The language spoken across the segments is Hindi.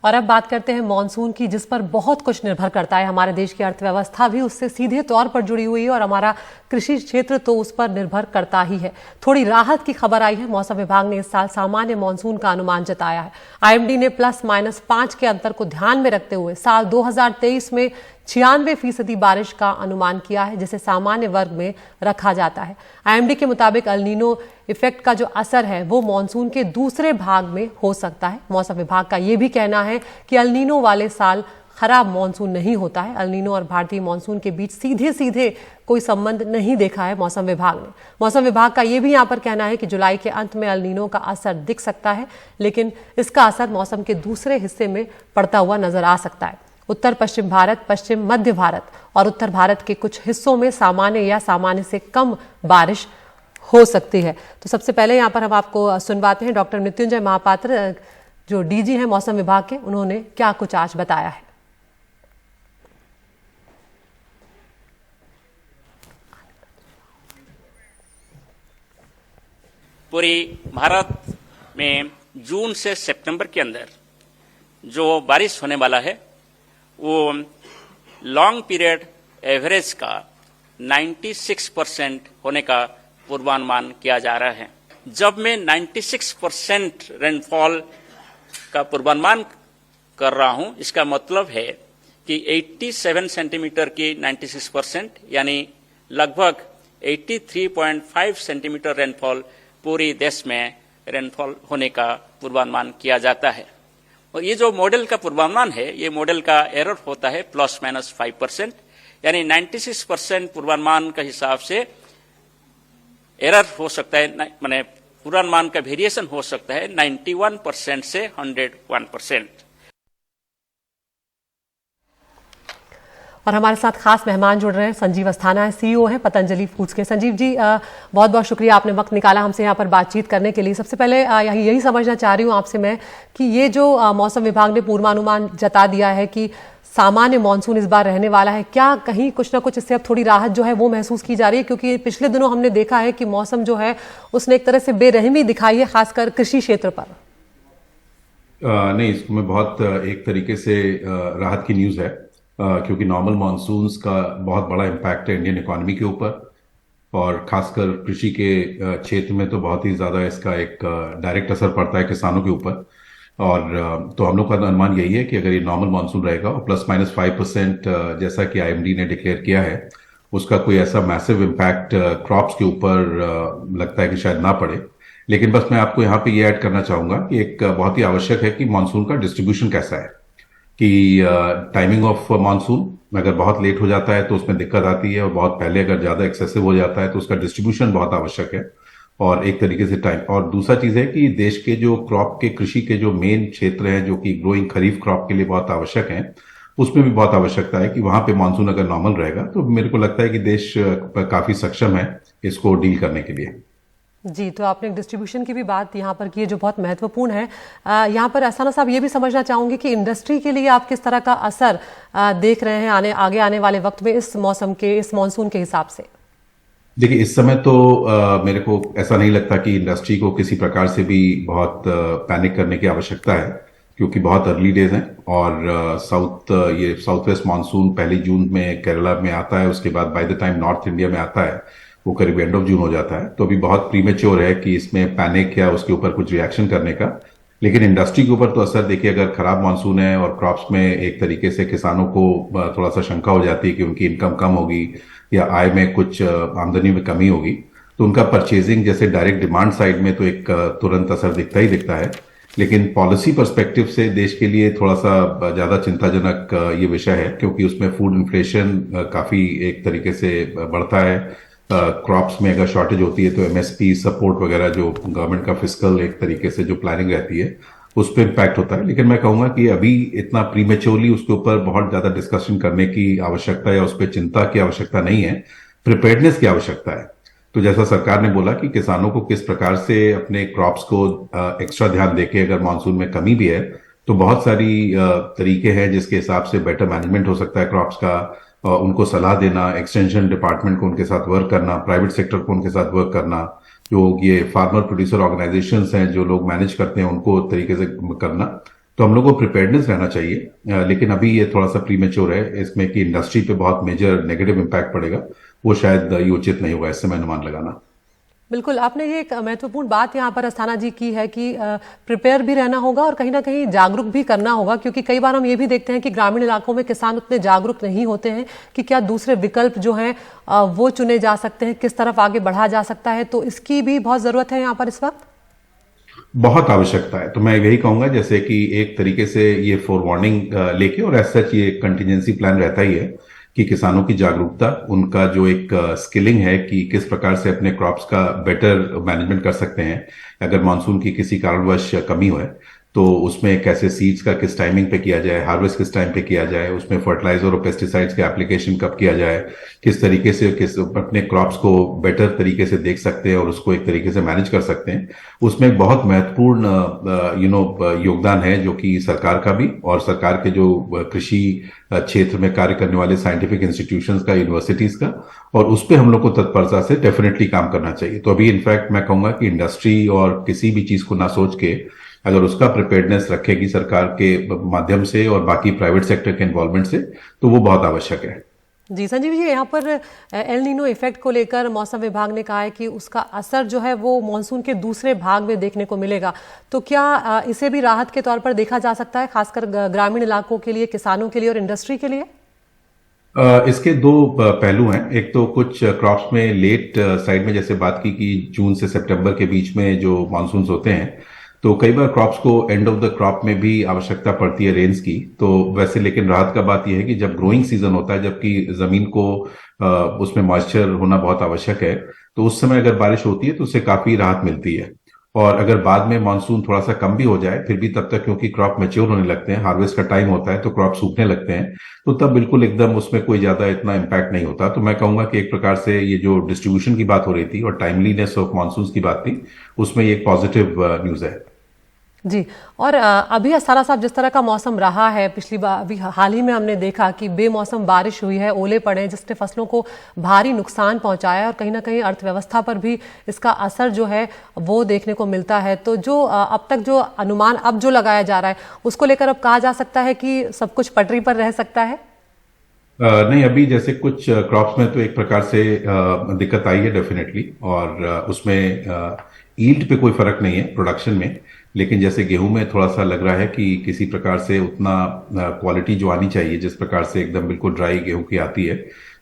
और अब बात करते हैं मॉनसून की, जिस पर बहुत कुछ निर्भर करता है। हमारे देश की अर्थव्यवस्था भी उससे सीधे तौर पर जुड़ी हुई है और हमारा कृषि क्षेत्र तो उस पर निर्भर करता ही है। थोड़ी राहत की खबर आई है। मौसम विभाग ने इस साल सामान्य मॉनसून का अनुमान जताया है। आईएमडी ने +-5 के अंतर को ध्यान में रखते हुए साल 2023 में 96% बारिश का अनुमान किया है, जिसे सामान्य वर्ग में रखा जाता है। आईएमडी के मुताबिक एल नीनो इफेक्ट का जो असर है वो मॉनसून के दूसरे भाग में हो सकता है। मौसम विभाग का ये भी कहना है कि एल नीनो वाले साल खराब मॉनसून नहीं होता है। एल नीनो और भारतीय मॉनसून के बीच सीधे सीधे कोई संबंध नहीं देखा है मौसम विभाग ने। मौसम विभाग का ये भी यहाँ पर कहना है कि जुलाई के अंत में एल नीनो का असर दिख सकता है, लेकिन इसका असर मौसम के दूसरे हिस्से में पड़ता हुआ नजर आ सकता है। उत्तर पश्चिम भारत, पश्चिम मध्य भारत और उत्तर भारत के कुछ हिस्सों में सामान्य या सामान्य से कम बारिश हो सकती है। तो सबसे पहले यहाँ पर हम आपको सुनवाते हैं डॉक्टर मृत्युंजय महापात्र, जो डीजी हैं मौसम विभाग के। उन्होंने क्या कुछ आज बताया है। पूरी भारत में जून से सितंबर के अंदर जो बारिश होने वाला है वो लॉन्ग पीरियड एवरेज का 96% होने का पूर्वानुमान किया जा रहा है। जब मैं 96% रेनफॉल का पूर्वानुमान कर रहा हूं, इसका मतलब है कि 87 सेंटीमीटर की 96% यानी लगभग 83.5 सेंटीमीटर रेनफॉल पूरी देश में रेनफॉल होने का पूर्वानुमान किया जाता है। और ये जो मॉडल का पूर्वानुमान है, ये मॉडल का एरर होता है +-5%, यानी 96% पूर्वानुमान के हिसाब से एरर हो सकता है, माने पूर्वानुमान का वेरिएशन हो सकता है 91% से 101%। और हमारे साथ खास मेहमान जुड़ रहे हैं। संजीव अस्थाना है, सीईओ हैं पतंजलि फूड्स के। संजीव जी, बहुत बहुत शुक्रिया, आपने वक्त निकाला हमसे यहाँ पर बातचीत करने के लिए। सबसे पहले यही समझना चाह रही हूँ आपसे मैं कि ये जो मौसम विभाग ने पूर्वानुमान जता दिया है कि सामान्य मानसून इस बार रहने वाला है, क्या कहीं कुछ ना कुछ इससे अब थोड़ी राहत जो है वो महसूस की जा रही है? क्योंकि पिछले दिनों हमने देखा है कि मौसम जो है उसने एक तरह से बेरहमी दिखाई है, खासकर कृषि क्षेत्र पर। नहीं, इसमें बहुत एक तरीके से राहत की न्यूज़ है, क्योंकि नॉर्मल मानसून्स का बहुत बड़ा इम्पैक्ट है इंडियन इकोनॉमी के ऊपर, और खासकर कृषि के क्षेत्र में तो बहुत ही ज़्यादा इसका एक डायरेक्ट असर पड़ता है किसानों के ऊपर। और तो हम लोग का अनुमान यही है कि अगर ये नॉर्मल मानसून रहेगा और +-5% जैसा कि आईएमडी ने डिक्लेयर किया है, उसका कोई ऐसा मैसिव इम्पैक्ट क्रॉप्स के ऊपर लगता है कि शायद ना पड़े। लेकिन बस मैं आपको यहाँ पे ये ऐड करना चाहूँगा कि एक बहुत ही आवश्यक है कि मानसून का डिस्ट्रीब्यूशन कैसा है, कि टाइमिंग ऑफ मानसून अगर बहुत लेट हो जाता है तो उसमें दिक्कत आती है, और बहुत पहले अगर ज़्यादा एक्सेसिव हो जाता है तो उसका डिस्ट्रीब्यूशन बहुत आवश्यक है। और एक तरीके से टाइम, और दूसरा चीज़ है कि देश के जो क्रॉप के कृषि के जो मेन क्षेत्र हैं जो कि ग्रोइंग खरीफ क्रॉप के लिए बहुत आवश्यक हैं, उसमें भी बहुत आवश्यकता है कि वहाँ पे मानसून अगर नॉर्मल रहेगा तो मेरे को लगता है कि देश काफ़ी सक्षम है इसको डील करने के लिए। जी, तो आपने डिस्ट्रीब्यूशन की भी बात यहाँ पर की है जो बहुत महत्वपूर्ण है। यहाँ पर अस्थाना साहब ये भी समझना चाहूंगी कि इंडस्ट्री के लिए आप किस तरह का असर देख रहे हैं आगे आने वाले वक्त में इस मौसम के, इस मानसून के हिसाब से? देखिए, इस समय तो मेरे को ऐसा नहीं लगता कि इंडस्ट्री को किसी प्रकार से भी बहुत पैनिक करने की आवश्यकता है, क्योंकि बहुत अर्ली डेज हैं। और ये साउथ वेस्ट मानसून 1 जून में केरला में आता है, उसके बाद by the time north India में आता है वो करीब एंड ऑफ जून हो जाता है। तो अभी बहुत प्रीमेच्योर है कि इसमें पैनिक या उसके ऊपर कुछ रिएक्शन करने का। लेकिन इंडस्ट्री के ऊपर तो असर देखिए, अगर खराब मानसून है और क्रॉप्स में एक तरीके से किसानों को थोड़ा सा शंका हो जाती है कि उनकी इनकम कम होगी या आय में कुछ आमदनी में कमी होगी, तो उनका परचेजिंग जैसे डायरेक्ट डिमांड साइड में तो एक तुरंत असर दिखता ही दिखता है। लेकिन पॉलिसी पर्सपेक्टिव से देश के लिए थोड़ा सा ज्यादा चिंताजनक ये विषय है, क्योंकि उसमें फूड इन्फ्लेशन काफी एक तरीके से बढ़ता है। क्रॉप्स में अगर शॉर्टेज होती है तो एमएसपी सपोर्ट वगैरह जो गवर्नमेंट का फिस्कल एक तरीके से जो प्लानिंग रहती है उस पर इम्पैक्ट होता है। लेकिन मैं कहूंगा कि अभी इतना प्रीमेच्योरली उसके ऊपर बहुत ज्यादा डिस्कशन करने की आवश्यकता या उस पर चिंता की आवश्यकता नहीं है, प्रिपेयर्डनेस की आवश्यकता है। तो जैसा सरकार ने बोला कि किसानों को किस प्रकार से अपने क्रॉप्स को एक्स्ट्रा ध्यान देके, अगर मानसून में कमी भी है तो बहुत सारी तरीके हैं जिसके हिसाब से बेटर मैनेजमेंट हो सकता है क्रॉप्स का। उनको सलाह देना, एक्सटेंशन डिपार्टमेंट को उनके साथ वर्क करना, प्राइवेट सेक्टर को उनके साथ वर्क करना, जो ये फार्मर प्रोड्यूसर ऑर्गेनाइजेशंस हैं जो लोग मैनेज करते हैं उनको तरीके से करना। तो हम लोग को प्रिपेयर्डनेस रहना चाहिए। लेकिन अभी ये थोड़ा सा प्रीमेच्योर है इसमें कि इंडस्ट्री पे बहुत मेजर नेगेटिव इम्पैक्ट पड़ेगा, वो शायद ये उचित नहीं होगा इस समय अनुमान लगाना। बिल्कुल, आपने ये एक महत्वपूर्ण बात यहाँ पर अस्थाना जी की है कि प्रिपेयर भी रहना होगा और कहीं ना कहीं जागरूक भी करना होगा, क्योंकि कई बार हम ये भी देखते हैं कि ग्रामीण इलाकों में किसान उतने जागरूक नहीं होते हैं कि क्या दूसरे विकल्प जो हैं वो चुने जा सकते हैं, किस तरफ आगे बढ़ा जा सकता है। तो इसकी भी बहुत जरूरत है यहाँ पर इस वक्त। बहुत आवश्यकता है। तो मैं यही कहूंगा जैसे कि एक तरीके से ये फोर वार्निंग लेके और एज सच ये कंटिजेंसी प्लान रहता ही है कि किसानों की जागरूकता, उनका जो एक स्किलिंग है कि किस प्रकार से अपने क्रॉप्स का बेटर मैनेजमेंट कर सकते हैं अगर मानसून की किसी कारणवश कमी हो, तो उसमें कैसे सीड्स का किस टाइमिंग पे किया जाए, हार्वेस्ट किस टाइम पे किया जाए, उसमें फर्टिलाइजर और पेस्टिसाइड्स के एप्लीकेशन कब किया जाए, किस तरीके से अपने क्रॉप्स को बेटर तरीके से देख सकते हैं और उसको एक तरीके से मैनेज कर सकते हैं। उसमें एक बहुत महत्वपूर्ण योगदान है जो कि सरकार का भी और सरकार के जो कृषि क्षेत्र में कार्य करने वाले साइंटिफिक इंस्टीट्यूशंस का, यूनिवर्सिटीज का, और उस पर हम लोग को तत्परता से डेफिनेटली काम करना चाहिए। तो अभी इनफैक्ट मैं कहूंगा कि इंडस्ट्री और किसी भी चीज को ना सोच के अगर उसका प्रिपेयर्डनेस रखेगी सरकार के माध्यम से और बाकी प्राइवेट सेक्टर के इन्वॉल्वमेंट से, तो वो बहुत आवश्यक है। जी संजीव जी, यहाँ पर एल नीनो इफेक्ट को लेकर मौसम विभाग ने कहा है कि उसका असर जो है वो मानसून के दूसरे भाग में देखने को मिलेगा। तो क्या इसे भी राहत के तौर पर देखा जा सकता है, खासकर ग्रामीण इलाकों के लिए, किसानों के लिए और इंडस्ट्री के लिए? इसके दो पहलू हैं। एक तो कुछ क्रॉप्स में लेट साइड में जैसे बात की कि जून से सितंबर के बीच में जो मानसून होते हैं, तो कई बार क्रॉप्स को एंड ऑफ द क्रॉप में भी आवश्यकता पड़ती है रेन्स की। तो वैसे लेकिन राहत का बात यह है कि जब ग्रोइंग सीजन होता है, जबकि जमीन को उसमें मॉइस्चर होना बहुत आवश्यक है, तो उस समय अगर बारिश होती है तो उससे काफी राहत मिलती है। और अगर बाद में मानसून थोड़ा सा कम भी हो जाए, फिर भी तब तक क्योंकि क्रॉप मैच्योर होने लगते हैं, हार्वेस्ट का टाइम होता है, तो क्रॉप सूखने लगते हैं, तो तब बिल्कुल एकदम उसमें कोई ज्यादा इतना इम्पैक्ट नहीं होता। तो मैं कहूंगा कि एक प्रकार से ये जो डिस्ट्रीब्यूशन की बात हो रही थी और टाइमलीनेस ऑफ मानसून की बात थी, उसमें ये एक पॉजिटिव न्यूज है। जी, और अभी अस्थाना साहब, जिस तरह का मौसम रहा है पिछली बार, अभी हाल ही में हमने देखा कि बेमौसम बारिश हुई है, ओले पड़े, जिसने फसलों को भारी नुकसान पहुंचाया है और कहीं ना कहीं अर्थव्यवस्था पर भी इसका असर जो है वो देखने को मिलता है। तो जो अब तक जो अनुमान अब जो लगाया जा रहा है, उसको लेकर अब कहा जा सकता है कि सब कुछ पटरी पर रह सकता है? नहीं, अभी जैसे कुछ क्रॉप्स में तो एक प्रकार से दिक्कत आई है डेफिनेटली, और उसमें ईल्ड पे कोई फर्क नहीं है प्रोडक्शन में, लेकिन जैसे गेहूं में थोड़ा सा लग रहा है कि किसी प्रकार से उतना क्वालिटी जो आनी चाहिए, जिस प्रकार से एकदम बिल्कुल ड्राई गेहूं की आती है,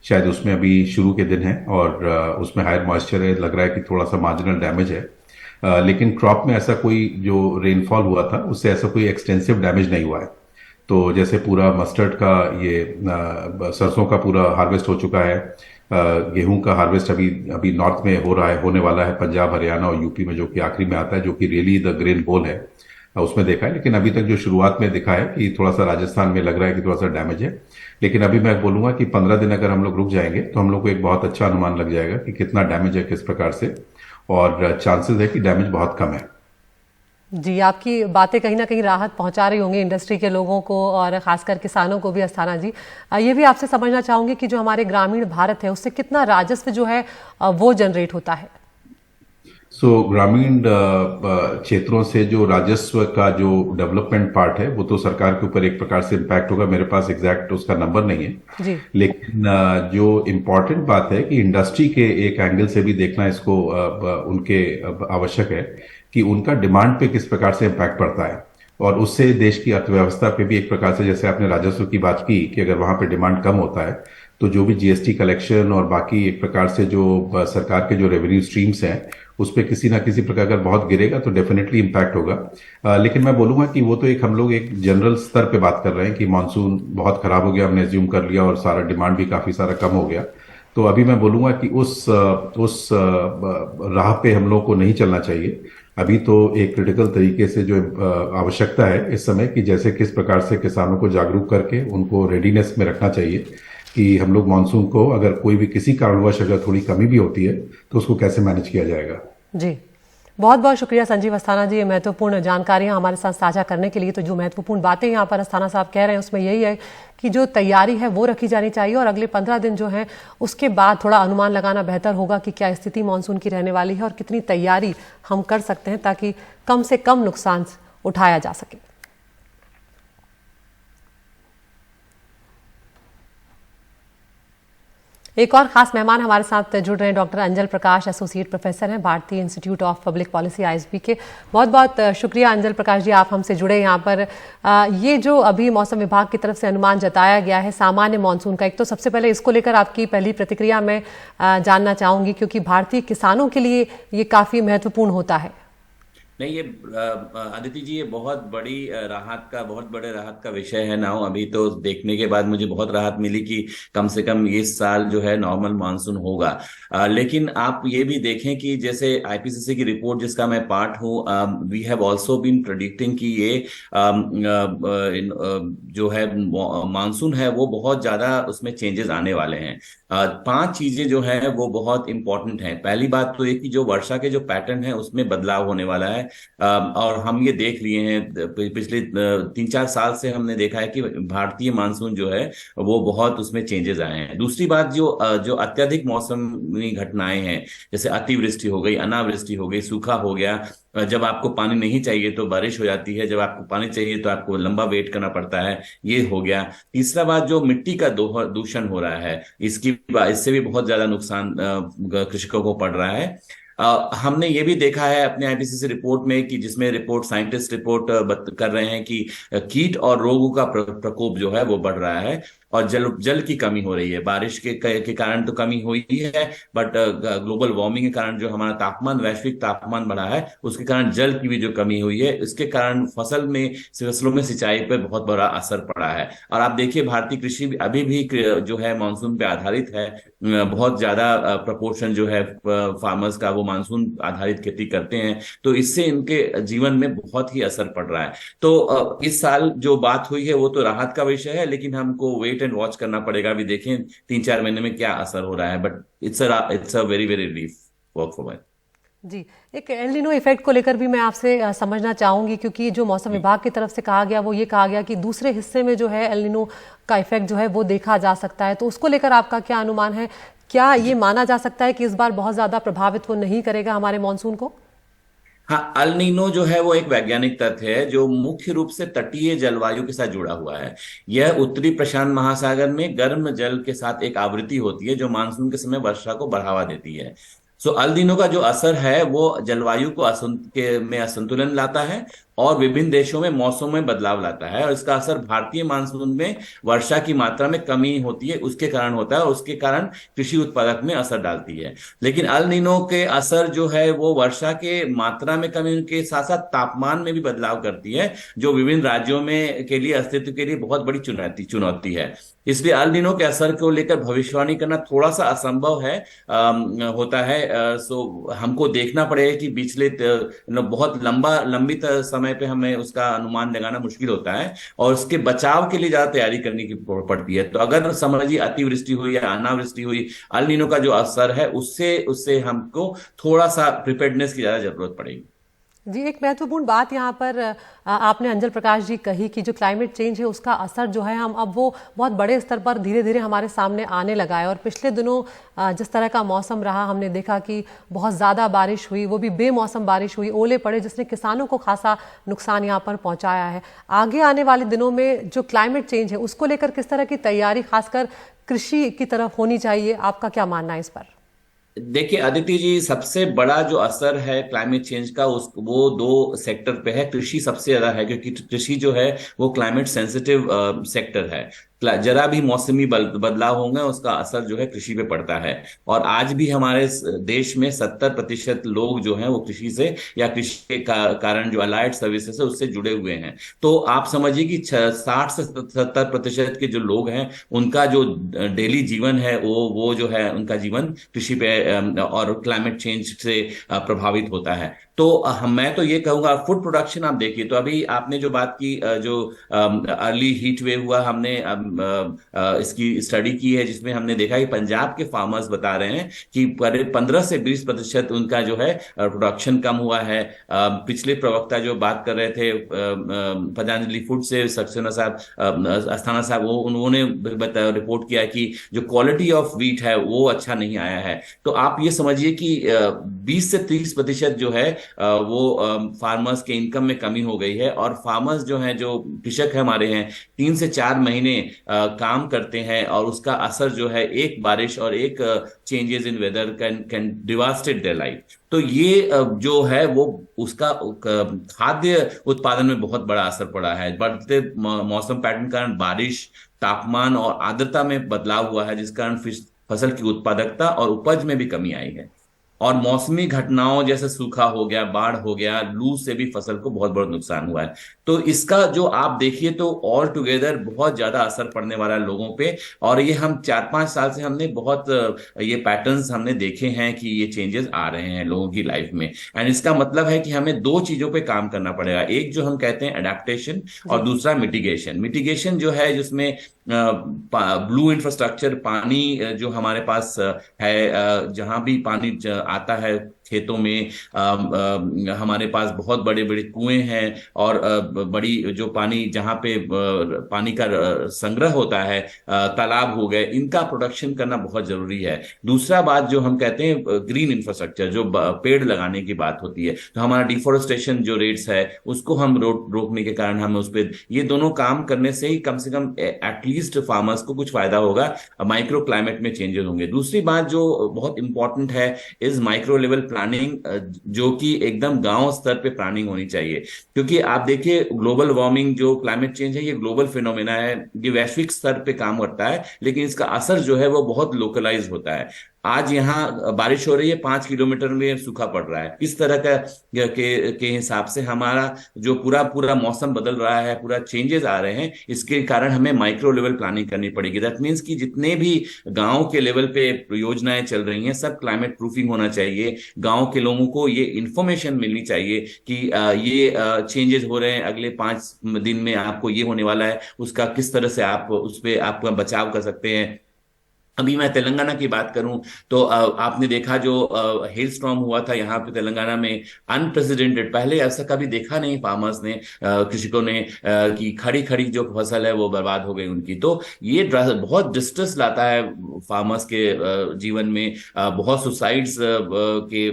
शायद उसमें अभी शुरू के दिन है और उसमें हायर मॉइस्चर है, लग रहा है कि थोड़ा सा मार्जिनल डैमेज है। लेकिन क्रॉप में ऐसा कोई जो रेनफॉल हुआ था उससे ऐसा कोई एक्सटेंसिव डैमेज नहीं हुआ है। तो जैसे पूरा मस्टर्ड का ये सरसों का पूरा हार्वेस्ट हो चुका है, गेहूं का हार्वेस्ट अभी नॉर्थ में हो रहा है, होने वाला है, पंजाब, हरियाणा और यूपी में, जो कि आखिरी में आता है, जो कि रियली द ग्रेन बोल है, उसमें देखा है। लेकिन अभी तक जो शुरुआत में दिखा है कि थोड़ा सा राजस्थान में लग रहा है कि थोड़ा सा डैमेज है। लेकिन अभी मैं बोलूंगा कि 15 दिन अगर हम लोग रुक जाएंगे तो हम लोग को एक बहुत अच्छा अनुमान लग जाएगा कि कितना डैमेज है, किस प्रकार से, और चांसेस है कि डैमेज बहुत कम है। जी, आपकी बातें कहीं ना कहीं राहत पहुंचा रही होंगी इंडस्ट्री के लोगों को और खासकर किसानों को भी। अस्थाना जी, ये भी आपसे समझना चाहूंगी कि जो हमारे ग्रामीण भारत है उससे कितना राजस्व जो है वो जनरेट होता है? ग्रामीण क्षेत्रों से जो राजस्व का जो डेवलपमेंट पार्ट है वो तो सरकार के ऊपर एक प्रकार से इम्पैक्ट होगा। मेरे पास एग्जैक्ट उसका नंबर नहीं है जी। लेकिन जो इम्पोर्टेंट बात है कि इंडस्ट्री के एक एंगल से भी देखना इसको उनके आवश्यक है कि उनका डिमांड पे किस प्रकार से इम्पैक्ट पड़ता है, और उससे देश की अर्थव्यवस्था पे भी एक प्रकार से, जैसे आपने राजस्व की बात की कि अगर वहां पे डिमांड कम होता है तो जो भी जीएसटी कलेक्शन और बाकी एक प्रकार से जो सरकार के जो रेवेन्यू स्ट्रीम्स हैं उस पर किसी ना किसी प्रकार अगर बहुत गिरेगा तो डेफिनेटली इम्पैक्ट होगा। लेकिन मैं बोलूंगा कि वो तो एक हम लोग एक जनरल स्तर पे बात कर रहे हैं कि मानसून बहुत खराब हो गया, हमने एज्यूम कर लिया और सारा डिमांड भी काफी सारा कम हो गया। तो अभी मैं बोलूंगा कि उस राह पे हम लोग को नहीं चलना चाहिए। अभी तो एक क्रिटिकल तरीके से जो आवश्यकता है इस समय कि जैसे किस प्रकार से किसानों को जागरूक करके उनको रेडीनेस में रखना चाहिए कि हम लोग मानसून को अगर कोई भी किसी कारणवश अगर थोड़ी कमी भी होती है तो उसको कैसे मैनेज किया जाएगा। जी, बहुत बहुत शुक्रिया संजीव अस्थाना जी, ये महत्वपूर्ण जानकारियां हमारे साथ साझा करने के लिए। तो जो महत्वपूर्ण बातें यहाँ पर अस्थाना साहब कह रहे हैं उसमें यही है कि जो तैयारी है वो रखी जानी चाहिए और अगले 15 दिन जो है उसके बाद थोड़ा अनुमान लगाना बेहतर होगा कि क्या स्थिति मानसून की रहने वाली है और कितनी तैयारी हम कर सकते हैं ताकि कम से कम नुकसान उठाया जा सके। एक और खास मेहमान हमारे साथ जुड़ रहे हैं, डॉक्टर अंजल प्रकाश, एसोसिएट प्रोफेसर हैं भारतीय institute of public policy ISB के। बहुत बहुत शुक्रिया अंजल प्रकाश जी, आप हमसे जुड़े यहाँ पर। ये जो अभी मौसम विभाग की तरफ से अनुमान जताया गया है सामान्य मानसून का, एक तो सबसे पहले इसको लेकर आपकी पहली प्रतिक्रिया मैं जानना चाहूंगी, क्योंकि भारतीय किसानों के लिए ये काफी महत्वपूर्ण होता है। नहीं, ये अदिति जी, ये बहुत बड़े राहत का विषय है ना। अभी तो देखने के बाद मुझे बहुत राहत मिली कि कम से कम इस साल जो है नॉर्मल मानसून होगा। लेकिन आप ये भी देखें कि जैसे आईपीसीसी की रिपोर्ट जिसका मैं पार्ट हूँ, we have also been predicting कि ये जो है मानसून है वो बहुत ज्यादा उसमें चेंजेस आने वाले हैं। 5 चीजें जो है वो बहुत इंपॉर्टेंट हैं। पहली बात तो ये कि जो वर्षा के जो पैटर्न है उसमें बदलाव होने वाला है, और हम ये देख लिए हैं पिछले 3-4 साल से हमने देखा है कि भारतीय मानसून जो है वो बहुत उसमें चेंजेस आए हैं। दूसरी बात, जो अत्यधिक मौसमी घटनाएं हैं, जैसे अतिवृष्टि हो गई, अनावृष्टि हो गई, सूखा हो गया, जब आपको पानी नहीं चाहिए तो बारिश हो जाती है, जब आपको पानी चाहिए तो आपको लंबा वेट करना पड़ता है, ये हो गया। तीसरा बात, जो मिट्टी का दूषण हो रहा है, इससे भी बहुत ज्यादा नुकसान कृषकों को पड़ रहा है। हमने ये भी देखा है अपने आईपीसीसी रिपोर्ट में कि जिसमें साइंटिस्ट रिपोर्ट कर रहे हैं कि कीट और रोगों का प्रकोप जो है वो बढ़ रहा है, और जल की कमी हो रही है। बारिश के कारण तो कमी हुई है, बट ग्लोबल वार्मिंग के कारण जो हमारा वैश्विक तापमान बढ़ा है, उसके कारण जल की भी जो कमी हुई है, इसके कारण फसलों में सिंचाई पर बहुत बड़ा असर पड़ा है। और आप देखिए, भारतीय कृषि अभी भी जो है मानसून पे आधारित है। बहुत ज्यादा प्रपोर्शन जो है फार्मर्स का वो मानसून आधारित खेती करते हैं, तो इससे इनके जीवन में बहुत ही असर पड़ रहा है। तो इस साल जो बात हुई है वो तो राहत का विषय है, लेकिन हमको वेट एंड वॉच करना पड़ेगा। अभी देखें 3-4 महीने में क्या असर हो रहा है, but it's a very very relief work for me. जी, एक एल नीनो इफेक्ट को लेकर भी मैं आपसे समझना चाहूंगी, क्योंकि जो मौसम विभाग की तरफ से कहा गया वो ये कहा गया कि दूसरे हिस्से में जो है एल नीनो का इफेक्ट जो है वो देखा जा सकता है। तो उसको लेकर आपका क्या अनुमान है? क्या ये माना जा सकता है कि इस बार बहुत ज्यादा प्रभावित वो नहीं करेगा हमारे मानसून को? हाँ, अल नीनो जो है वो एक वैज्ञानिक तथ्य है जो मुख्य रूप से तटीय जलवायु के साथ जुड़ा हुआ है। यह उत्तरी प्रशांत महासागर में गर्म जल के साथ एक आवृत्ति होती है जो मानसून के समय वर्षा को बढ़ावा देती है। सो अल नीनो का जो असर है वो जलवायु को में असंतुलन लाता है और विभिन्न देशों में मौसम में बदलाव लाता है, और इसका असर भारतीय मानसून में वर्षा की मात्रा में कमी होती है उसके कारण होता है, और उसके कारण कृषि उत्पादक में असर डालती है। लेकिन अल नीनो के असर जो है वो वर्षा के मात्रा में कमी के साथ साथ तापमान में भी बदलाव करती है, जो विभिन्न राज्यों में के लिए अस्तित्व के लिए बहुत बड़ी चुनौती है। इसलिए अल नीनो के असर को लेकर भविष्यवाणी करना थोड़ा सा असंभव है होता है। सो हमको देखना पड़ेगा कि पिछले बहुत लंबी समय पे हमें उसका अनुमान लगाना मुश्किल होता है, और उसके बचाव के लिए ज्यादा तैयारी करने की पड़ती है। तो अगर समझिए अतिवृष्टि हुई या अनावृष्टि हुई, अल नीनो का जो असर है उससे हमको थोड़ा सा प्रिपेयर्डनेस की ज्यादा जरूरत पड़ेगी। जी, एक महत्वपूर्ण बात यहाँ पर आपने अंजल प्रकाश जी कही कि जो क्लाइमेट चेंज है उसका असर जो है हम अब वो बहुत बड़े स्तर पर धीरे धीरे हमारे सामने आने लगा है। और पिछले दिनों जिस तरह का मौसम रहा, हमने देखा कि बहुत ज़्यादा बारिश हुई, वो भी बेमौसम बारिश हुई, ओले पड़े, जिसने किसानों को खासा नुकसान यहाँ पर पहुँचाया है। आगे आने वाले दिनों में जो क्लाइमेट चेंज है उसको लेकर किस तरह की तैयारी खासकर कृषि की तरफ होनी चाहिए, आपका क्या मानना है इस पर? देखिए अदिति जी, सबसे बड़ा जो असर है क्लाइमेट चेंज का वो 2 सेक्टर पे है। कृषि सबसे ज्यादा है, क्योंकि कृषि जो है वो क्लाइमेट सेंसिटिव सेक्टर है। जरा भी मौसमी बदलाव होंगे उसका असर जो है कृषि पे पड़ता है। और आज भी हमारे देश में 70% लोग जो हैं वो कृषि से या कृषि के कारण जो अलाइड सर्विसेज है उससे जुड़े हुए हैं। तो आप समझिए कि 60 से 70% के जो लोग हैं उनका जो डेली जीवन है वो जो है उनका जीवन कृषि पे और क्लाइमेट चेंज से प्रभावित होता है। तो मैं तो ये कहूंगा, फूड प्रोडक्शन आप देखिए, तो अभी आपने जो बात की, जो अर्ली हीट वेव हुआ, हमने इसकी स्टडी की है जिसमें हमने देखा कि पंजाब के फार्मर्स बता रहे हैं कि 15 से 20% उनका जो है प्रोडक्शन कम हुआ है। पिछले प्रवक्ता जो बात कर रहे थे पतंजलि फूड से सक्सेना साहब, अस्थाना साहब, वो उन्होंने रिपोर्ट किया कि जो क्वालिटी ऑफ व्हीट है वो अच्छा नहीं आया है। तो आप ये समझिए कि 20 से 30% जो है वो फार्मर्स के इनकम में कमी हो गई है, और फार्मर्स जो हैं, जो कृषक है हमारे हैं, 3 से 4 महीने काम करते हैं और उसका असर जो है एक बारिश और एक changes in weather can devastate their life. तो ये जो है वो उसका खाद्य उत्पादन में बहुत बड़ा असर पड़ा है। बढ़ते मौसम पैटर्न के कारण बारिश, तापमान और आर्द्रता में बदलाव हुआ है, जिस कारण फसल की उत्पादकता और उपज में भी कमी आई है। और मौसमी घटनाओं जैसे सूखा हो गया, बाढ़ हो गया, लू से भी फसल को बहुत बड़ा नुकसान हुआ है। तो इसका जो आप देखिए तो ऑल टुगेदर बहुत ज्यादा असर पड़ने वाला है लोगों पे। और ये हम 4-5 साल से हमने बहुत ये पैटर्न्स हमने देखे हैं कि ये चेंजेस आ रहे हैं लोगों की लाइफ में। एंड इसका मतलब है कि हमें 2 चीजों पे काम करना पड़ेगा। एक जो हम कहते हैं अडेप्टेशन और दूसरा मिटिगेशन। मिटिगेशन जो है जिसमें ब्लू इंफ्रास्ट्रक्चर, पानी जो हमारे पास है, जहां भी पानी आता है खेतों में, हमारे पास बहुत बड़े बड़े कुएं हैं और बड़ी जो पानी जहां पे पानी का संग्रह होता है, तालाब हो गए, इनका प्रोडक्शन करना बहुत जरूरी है। दूसरा बात जो हम कहते हैं ग्रीन इंफ्रास्ट्रक्चर, जो पेड़ लगाने की बात होती है, तो हमारा डिफोरेस्टेशन जो रेट्स है उसको हम रोकने के कारण हमें उस पर ये दोनों काम करने से ही कम से कम एटलीस्ट फार्मर्स को कुछ फायदा होगा, माइक्रो क्लाइमेट में चेंजेस होंगे। दूसरी बात जो बहुत इंपॉर्टेंट है इज माइक्रो लेवल प्लानिंग, जो कि एकदम गांव स्तर पे प्लानिंग होनी चाहिए। क्योंकि आप देखिए ग्लोबल वार्मिंग जो क्लाइमेट चेंज है ये ग्लोबल फिनोमेना है, ये वैश्विक स्तर पे काम करता है, लेकिन इसका असर जो है वो बहुत लोकलाइज होता है। आज यहाँ बारिश हो रही है, 5 किलोमीटर में सूखा पड़ रहा है। इस तरह का के हिसाब से हमारा जो पूरा मौसम बदल रहा है, पूरा चेंजेस आ रहे हैं, इसके कारण हमें माइक्रो लेवल प्लानिंग करनी पड़ेगी। दैट मीन्स कि जितने भी गांव के लेवल पे योजनाएं चल रही हैं सब क्लाइमेट प्रूफिंग होना चाहिए। गांव के लोगों को ये इंफॉर्मेशन मिलनी चाहिए कि ये चेंजेस हो रहे हैं, अगले 5 दिन में आपको ये होने वाला है, उसका किस तरह से आप उस पर आपका बचाव कर सकते हैं। अभी मैं तेलंगाना की बात करूं तो आपने देखा जो हेल स्टॉर्म हुआ था यहाँ पे तेलंगाना में, अनप्रेसिडेंटेड, पहले ऐसा कभी देखा नहीं फार्मर्स ने, कृषकों ने, कि खड़ी खड़ी जो फसल है वो बर्बाद हो गई उनकी। तो ये बहुत डिस्ट्रेस लाता है फार्मर्स के जीवन में। बहुत सुसाइड्स के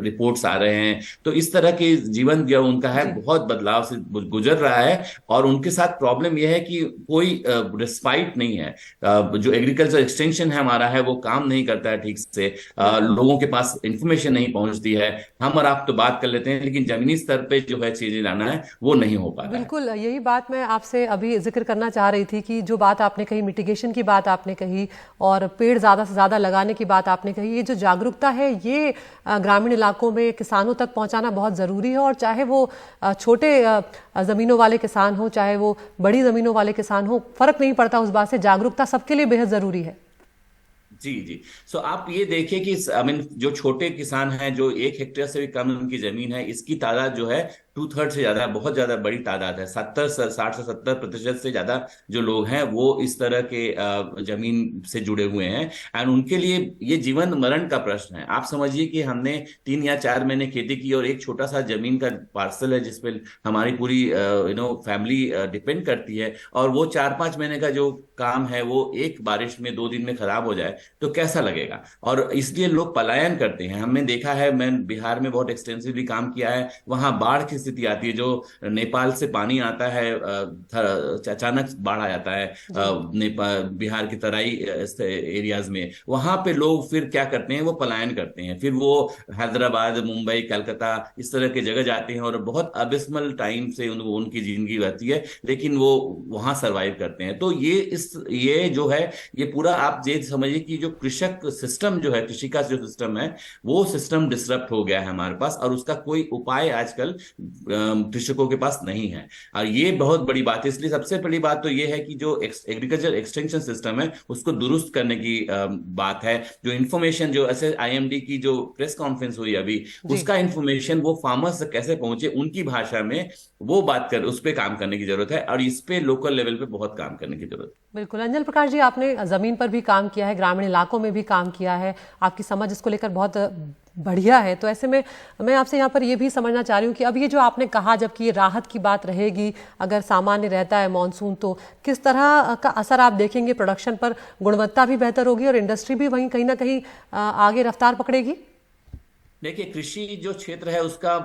रिपोर्ट्स आ रहे हैं। तो इस तरह के जीवन जो उनका है बहुत बदलाव से गुजर रहा है। और उनके साथ प्रॉब्लम यह है कि कोई रिस्पाइट नहीं है। जो एग्रीकल्चर एक्सटेंशन है हमारा है वो काम नहीं करता है ठीक से, लोगों के पास इंफॉर्मेशन नहीं पहुंचती है। हम और आप तो बात कर लेते हैं, लेकिन जमीनी स्तर पे जो है चीजें लाना है वो नहीं हो पा रहा है। बिल्कुल, यही बात मैं आपसे अभी जिक्र करना चाह रही थी कि जो बात आपने कही, मिटिगेशन की बात आपने कही और पेड़ ज्यादा से ज्यादा लगाने की बात आपने कही, ये जो जागरूकता है ये ग्रामीण इलाकों में किसानों तक पहुंचाना बहुत जरूरी है। और चाहे वो छोटे जमीनों वाले किसान हो, चाहे वो बड़ी जमीनों वाले किसान हो, फर्क नहीं पड़ता उस बात से, जागरूकता सबके लिए बेहद जरूरी है। जी। सो आप ये देखिए कि जो छोटे किसान हैं, जो 1 हेक्टेयर से भी कम उनकी जमीन है, इसकी तादाद जो है 2/3 से ज्यादा, बहुत ज्यादा बड़ी तादाद है। 60 से 70% से ज्यादा जो लोग हैं वो इस तरह के जमीन से जुड़े हुए हैं। एंड उनके लिए ये जीवन मरण का प्रश्न है। आप समझिए कि हमने 3 या 4 महीने खेती की और एक छोटा सा जमीन का पार्सल है जिसपे हमारी पूरी फैमिली डिपेंड करती है, और वो 4-5 महीने का जो काम है वो एक बारिश में 2 दिन में खराब हो जाए तो कैसा लगेगा। और इसलिए लोग पलायन करते हैं। हमने देखा है, मैं बिहार में बहुत एक्सटेंसिवली काम किया है, वहां बाढ़ की स्थिति आती है। जो नेपाल से पानी आता है, अचानक बाढ़ आ जाता है नेपाल बिहार की तराई एरियाज में, वहां पे लोग फिर क्या करते हैं, वो पलायन करते हैं। फिर वो हैदराबाद, मुंबई, कलकत्ता इस तरह की जगह जाते हैं और बहुत अबिस्मल टाइम से उनकी जिंदगी रहती है, लेकिन वो वहां सरवाइव करते हैं। तो ये जो है ये पूरा आप ये समझिए कि जो कृषक सिस्टम जो है, कृषि का जो सिस्टम है वो सिस्टम डिसरप्ट हो गया है हमारे पास, और उसका कोई उपाय आजकल कृषकों के पास नहीं है। और ये बहुत बड़ी बात है। इसलिए सबसे बड़ी बात तो ये है कि जो एग्रीकल्चर एक्सटेंशन सिस्टम है उसको दुरुस्त करने की बात है। जो इन्फॉर्मेशन, जो ऐसे IMD की जो प्रेस कॉन्फ्रेंस हुई अभी, उसका इन्फॉर्मेशन वो फार्मर्स तक कैसे पहुंचे उनकी भाषा में, वो बात कर उस पर काम करने की जरूरत है। और इस पे लोकल लेवल पे बहुत काम करने की जरूरत है। बिल्कुल। अंजन प्रकाश जी, आपने जमीन पर भी काम किया है, ग्रामीण इलाकों में भी काम किया है, आपकी समझ इसको लेकर बहुत बढ़िया है। तो ऐसे में मैं आपसे यहाँ पर ये भी समझना चाह रही हूँ कि अब ये जो आपने कहा, जबकि ये राहत की बात रहेगी अगर सामान्य रहता है मॉनसून, तो किस तरह का असर आप देखेंगे प्रोडक्शन पर? गुणवत्ता भी बेहतर होगी और इंडस्ट्री भी वहीं कहीं ना कहीं आगे रफ्तार पकड़ेगी? देखिए, कृषि जो क्षेत्र है उसका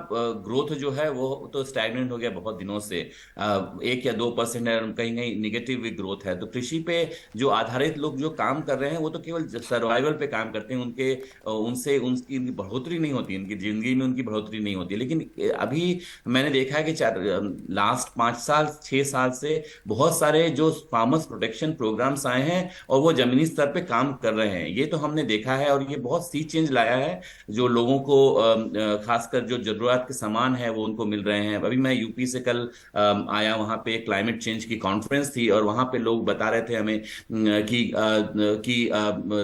ग्रोथ जो है वो तो स्टैग्नेंट हो गया बहुत दिनों से। 1 या 2% है, कहीं कहीं निगेटिव भी ग्रोथ है। तो कृषि पे जो आधारित लोग जो काम कर रहे हैं वो तो केवल सर्वाइवल पे काम करते हैं। उनसे उनकी बढ़ोतरी नहीं होती, उनकी जिंदगी में उनकी बढ़ोतरी नहीं होती। लेकिन अभी मैंने देखा है कि लास्ट 5 साल 6 साल से बहुत सारे जो फार्मर्स प्रोटेक्शन प्रोग्राम्स आए हैं और वो जमीनी स्तर पे काम कर रहे हैं, ये तो हमने देखा है। और ये बहुत सी चेंज लाया है, जो लोगों को खासकर जो जरूरत के सामान है वो उनको मिल रहे हैं। अभी मैं यूपी से कल आया, वहां पे क्लाइमेट चेंज की कॉन्फ्रेंस थी और वहां पे लोग बता रहे थे हमें कि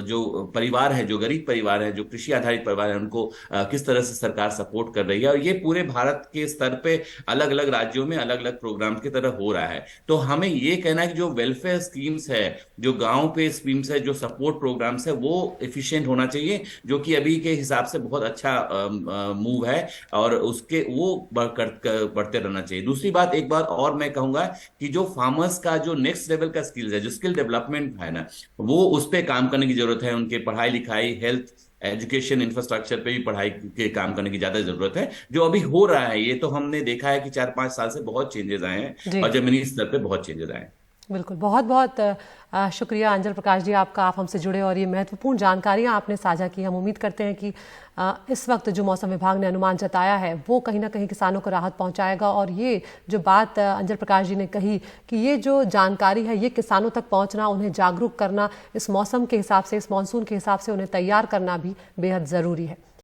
जो परिवार है, जो गरीब परिवार है, जो कृषि आधारित परिवार है, उनको किस तरह से सरकार सपोर्ट कर रही है। और ये पूरे भारत के स्तर पे अलग अलग राज्यों में अलग अलग प्रोग्राम की तरह हो रहा है। तो हमें ये कहना है कि जो वेलफेयर स्कीम्स है, जो गांव पे स्कीम्स है, जो सपोर्ट प्रोग्राम्स है, वो एफिशिएंट होना चाहिए, जो कि अभी के हिसाब से बहुत अच्छा मूव है और उसके वो बढ़ते रहना चाहिए। दूसरी बात, एक बात और मैं कहूंगा कि जो फार्मर्स का जो नेक्स्ट लेवल का स्किल्स है, जो स्किल डेवलपमेंट है ना, वो उस पर काम करने की जरूरत है। उनके पढ़ाई लिखाई, हेल्थ, एजुकेशन, इंफ्रास्ट्रक्चर पे भी पढ़ाई के काम करने की ज्यादा जरूरत है, जो अभी हो रहा है। ये तो हमने देखा है कि 4-5 साल से बहुत चेंजेस आए हैं और जमीनी स्तर पे बहुत चेंजेस आए हैं। बिल्कुल, बहुत बहुत शुक्रिया अंजल प्रकाश जी आपका, आप हमसे जुड़े और ये महत्वपूर्ण जानकारियां आपने साझा की। हम उम्मीद करते हैं कि इस वक्त जो मौसम विभाग ने अनुमान जताया है वो कहीं ना कहीं किसानों को राहत पहुंचाएगा। और ये जो बात अंजल प्रकाश जी ने कही कि ये जो जानकारी है ये किसानों तक पहुंचना, उन्हें जागरूक करना, इस मौसम के हिसाब से, इस मानसून के हिसाब से उन्हें तैयार करना भी बेहद ज़रूरी है।